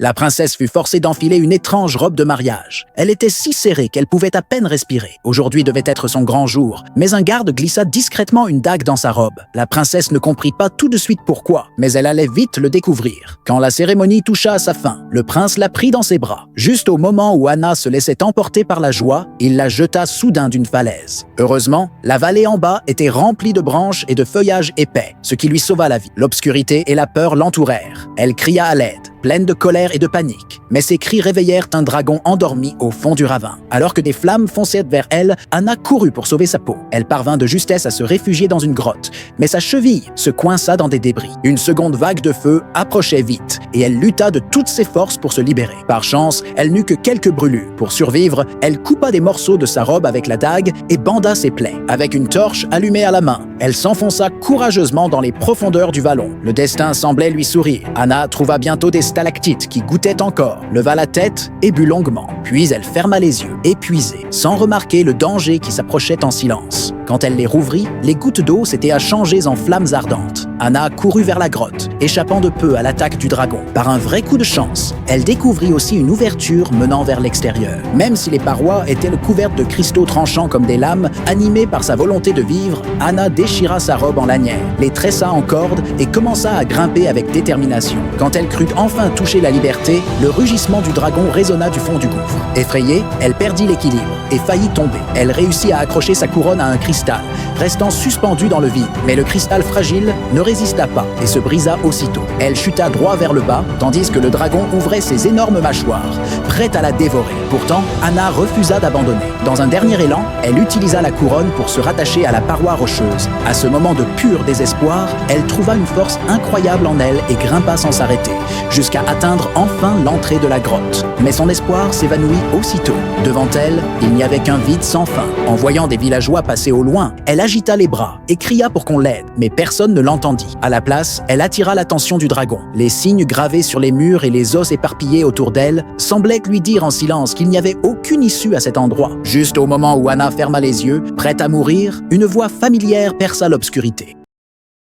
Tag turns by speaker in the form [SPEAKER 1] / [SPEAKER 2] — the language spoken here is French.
[SPEAKER 1] La princesse fut forcée d'enfiler une étrange robe de mariage. Elle était si serrée qu'elle pouvait à peine respirer. Aujourd'hui devait être son grand jour, mais un garde glissa discrètement une dague dans sa robe. La princesse ne comprit pas tout de suite pourquoi, mais elle allait vite le découvrir. Quand la cérémonie toucha à sa fin, le prince la prit dans ses bras. Juste au moment où Anna se laissait emporter par la joie, il la jeta soudain d'une falaise. Heureusement, la vallée en bas était remplie de branches et de feuillages épais, ce qui lui sauva la vie. L'obscurité et la peur l'entourèrent. Elle cria à l'aide, pleine de colère et de panique. Mais ses cris réveillèrent un dragon endormi au fond du ravin. Alors que des flammes foncèrent vers elle, Anna courut pour sauver sa peau. Elle parvint de justesse à se réfugier dans une grotte, mais sa cheville se coinça dans des débris. Une seconde vague de feu approchait vite, et elle lutta de toutes ses forces pour se libérer. Par chance, elle n'eut que quelques brûlures. Pour survivre, elle coupa des morceaux de sa robe avec la dague et banda ses plaies. Avec une torche allumée à la main, elle s'enfonça courageusement dans les profondeurs du vallon. Le destin semblait lui sourire. Anna trouva bientôt des stalactites qui goûtaient encore, leva la tête et but longuement. Puis elle ferma les yeux, épuisée, sans remarquer le danger qui s'approchait en silence. Quand elle les rouvrit, les gouttes d'eau s'étaient changées en flammes ardentes. Anna courut vers la grotte, échappant de peu à l'attaque du dragon. Par un vrai coup de chance, elle découvrit aussi une ouverture menant vers l'extérieur. Même si les parois étaient couvertes de cristaux tranchants comme des lames, animée par sa volonté de vivre, Anna déchira sa robe en lanière, les tressa en corde et commença à grimper avec détermination. Quand elle crut enfin toucher la liberté, le rugissement du dragon résonna du fond du gouffre. Effrayée, elle perdit l'équilibre et faillit tomber. Elle réussit à accrocher sa couronne à un cristal, restant suspendue dans le vide. Mais le cristal fragile ne résista pas et se brisa aussitôt. Elle chuta droit vers le bas, tandis que le dragon ouvrait ses énormes mâchoires, prête à la dévorer. Pourtant, Anna refusa d'abandonner. Dans un dernier élan, elle utilisa la couronne pour se rattacher à la paroi rocheuse. À ce moment de pur désespoir, elle trouva une force incroyable en elle et grimpa sans s'arrêter, jusqu'à atteindre enfin l'entrée de la grotte. Mais son espoir s'évanouit aussitôt. Devant elle, il n'y avait qu'un vide sans fin. En voyant des villageois passer au loin, elle agita les bras et cria pour qu'on l'aide, mais personne ne l'entendit. À la place, elle attira l'attention du dragon. Les signes gravés sur les murs et les os éparpillés autour d'elle semblaient lui dire en silence qu'il n'y avait aucune issue à cet endroit. Juste au moment où Anna ferma les yeux, prête à mourir, une voix familière perça l'obscurité.